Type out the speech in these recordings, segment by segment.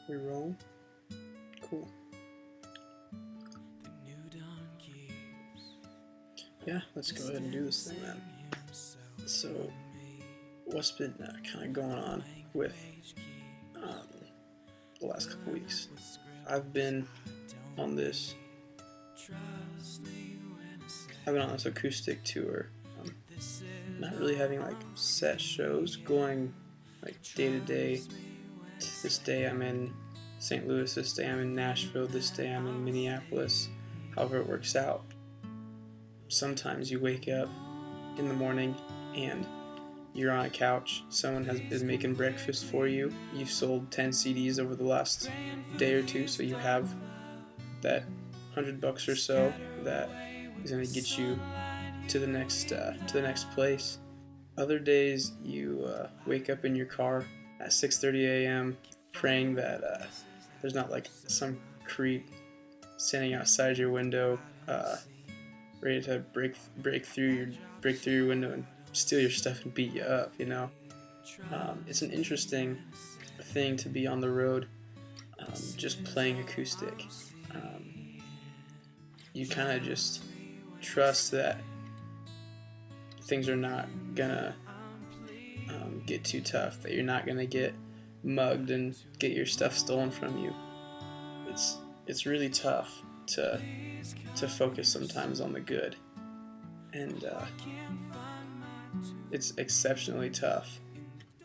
We roll? Cool. Yeah, let's go ahead and do this thing, man. So, what's been kind of going on with the last couple weeks? I've been on this acoustic tour. Not really having like set shows, going like day to day. This day I'm in St. Louis, this day I'm in Nashville, this day I'm in Minneapolis, however it works out. Sometimes you wake up in the morning and you're on a couch, someone is making breakfast for you, you've sold 10 CDs over the last day or two, so you have that $100 or so that is going to get you to the next place. Other days you wake up in your car at 6:30 a.m. praying that there's not like some creep standing outside your window ready to break through your window and steal your stuff and beat you up, you know. It's an interesting thing to be on the road, just playing acoustic. You kind of just trust that things are not gonna get too tough, that you're not gonna get mugged and get your stuff stolen from you. It's really tough to focus sometimes on the good, and it's exceptionally tough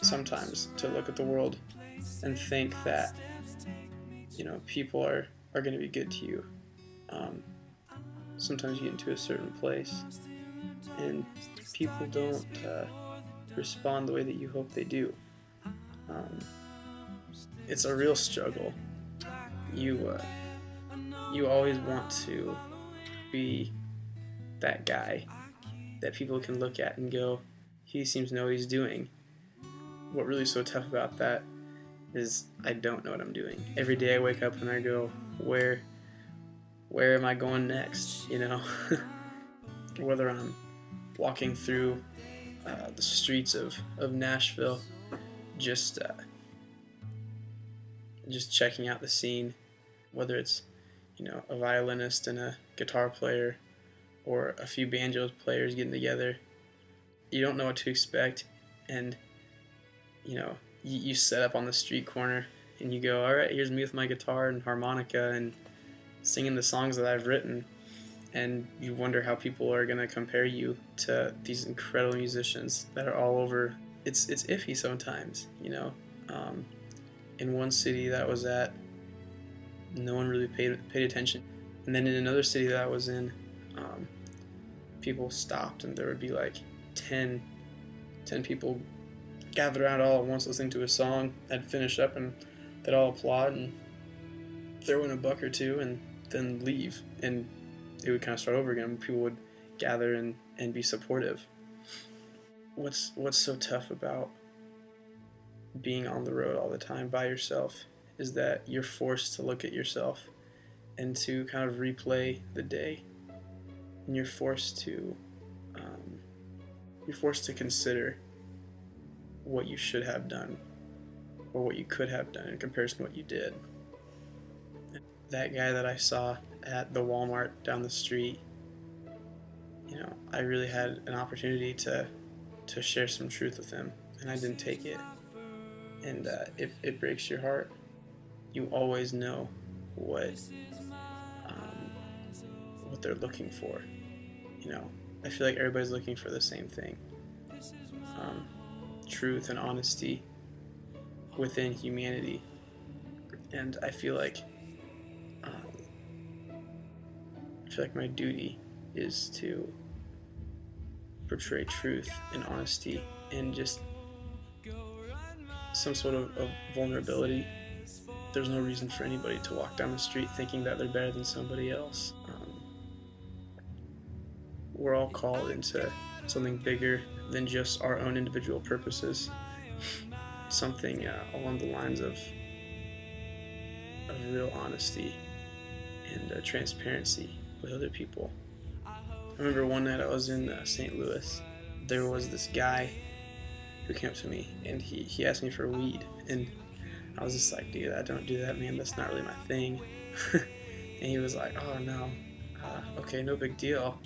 sometimes to look at the world and think that, you know, people are going to be good to you. Sometimes you get into a certain place and people don't respond the way that you hope they do. It's a real struggle. You always want to be that guy that people can look at and go, he seems to know what he's doing. What really is so tough about that is I don't know what I'm doing. Every day I wake up and I go, where am I going next? You know, whether I'm walking through the streets of Nashville, just checking out the scene, whether it's, you know, a violinist and a guitar player or a few banjo players getting together. You don't know what to expect, and you know, you set up on the street corner and you go, all right, here's me with my guitar and harmonica and singing the songs that I've written, and you wonder how people are going to compare you to these incredible musicians that are all over. It's iffy sometimes, you know. In one city that I was at, no one really paid attention, and then in another city that I was in, people stopped and there would be like 10 people gathered around all at once listening to a song. I'd finish up and they'd all applaud and throw in a buck or two and then leave, and it would kind of start over again. People would gather and be supportive. What's so tough about being on the road all the time by yourself is that you're forced to look at yourself and to kind of replay the day, and you're forced to consider what you should have done or what you could have done in comparison to what you did. That guy that I saw at the Walmart down the street, you know, I really had an opportunity to share some truth with him, and I didn't take it. And it breaks your heart. You always know what they're looking for. You know, I feel like everybody's looking for the same thing: truth and honesty within humanity. And I feel like my duty is to portray truth and honesty and just some sort of vulnerability. There's no reason for anybody to walk down the street thinking that they're better than somebody else. We're all called into something bigger than just our own individual purposes. Something along the lines of real honesty and transparency with other people. I remember one night I was in St. Louis. There was this guy who came up to me and he asked me for weed, and I was just like, dude, I don't do that, man. That's not really my thing. And he was like, oh no, okay, no big deal.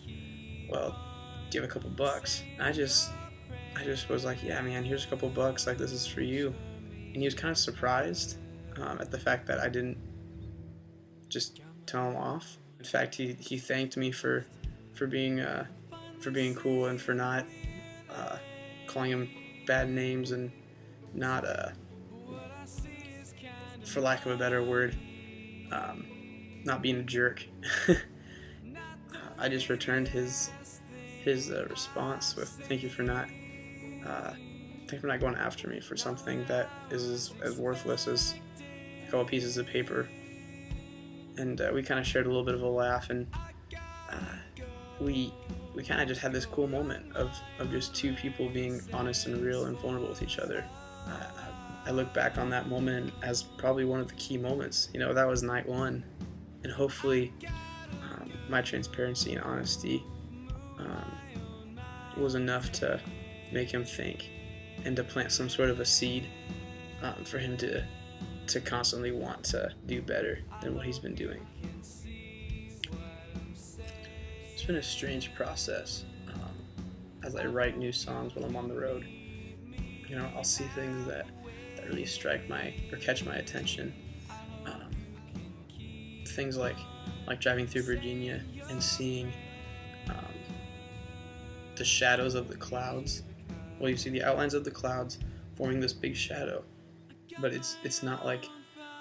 Well, do you have a couple bucks? I just was like, yeah, man, here's a couple bucks. Like, this is for you. And he was kind of surprised at the fact that I didn't just tell him off. In fact, he thanked me for being cool and for not calling him bad names and not for lack of a better word, not being a jerk. I just returned his response with thank you for not going after me for something that is as worthless as a couple pieces of paper. And we kind of shared a little bit of a laugh, and we kind of just had this cool moment of just two people being honest and real and vulnerable with each other. I look back on that moment as probably one of the key moments. You know, that was night one, and hopefully my transparency and honesty was enough to make him think and to plant some sort of a seed for him to constantly want to do better than what he's been doing. It's been a strange process as I write new songs when I'm on the road. You know, I'll see things that really catch my attention. Things like driving through Virginia and seeing the shadows of the clouds. Well, you see the outlines of the clouds forming this big shadow, but it's not like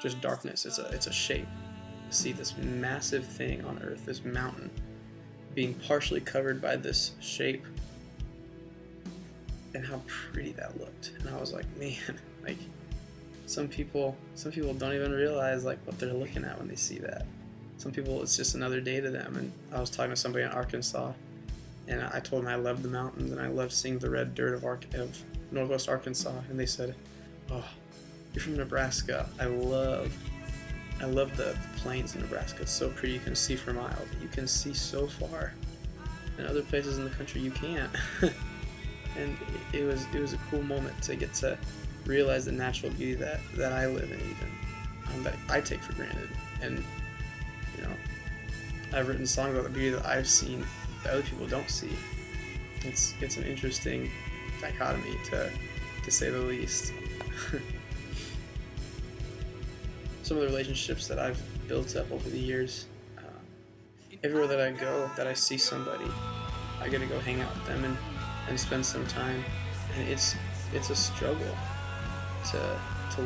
just darkness. It's a shape. You see this massive thing on Earth, this mountain, being partially covered by this shape, and how pretty that looked. And I was like, man, like some people don't even realize like what they're looking at when they see that. Some people, it's just another day to them. And I was talking to somebody in Arkansas, and I told them I loved the mountains and I loved seeing the red dirt of Northwest Arkansas, and they said, "Oh, you're from Nebraska. I love the plains in Nebraska. It's so pretty. You can see for miles. You can see so far. In other places in the country, you can't." And it was a cool moment to get to realize the natural beauty that I live in, even that I take for granted. And you know, I've written songs about the beauty that I've seen that other people don't see. It's an interesting dichotomy to say the least. Some of the relationships that I've built up over the years, everywhere that I go, that I see somebody, I get to go hang out with them and spend some time, and it's a struggle to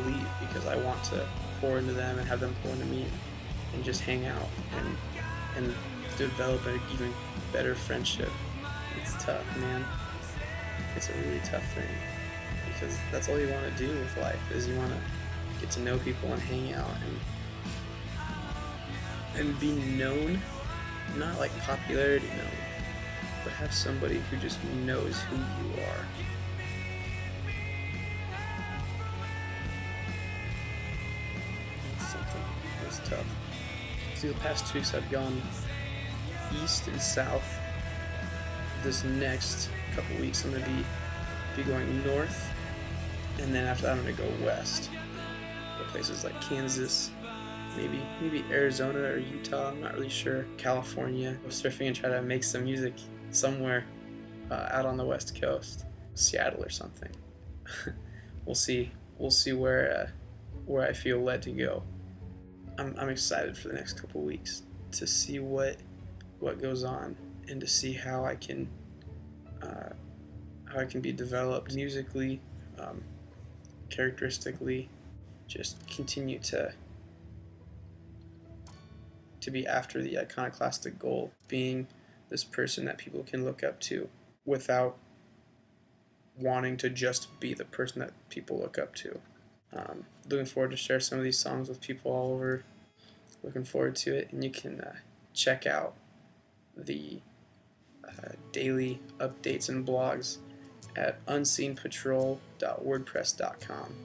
leave, because I want to pour into them and have them pour into me and just hang out and develop an even better friendship. It's tough, man. It's a really tough thing, because that's all you want to do with life, is you want to get to know people and hang out and be known, not like popularity known, but have somebody who just knows who you are. It's something that's tough. See, the past 2 weeks I've gone east and south. This next couple weeks I'm going to be going north, and then after that I'm going to go west. Go places like Kansas, maybe Arizona or Utah, I'm not really sure. California. Go surfing and try to make some music somewhere out on the west coast, Seattle or something. We'll see where I feel led to go. I'm excited for the next couple weeks to see what goes on, and to see how I can be developed musically, characteristically. Just continue to be after the iconoclastic goal, being this person that people can look up to without wanting to just be the person that people look up to. Looking forward to share some of these songs with people all over. Looking forward to it, and you can check out the daily updates and blogs at unscenepatrol.wordpress.com.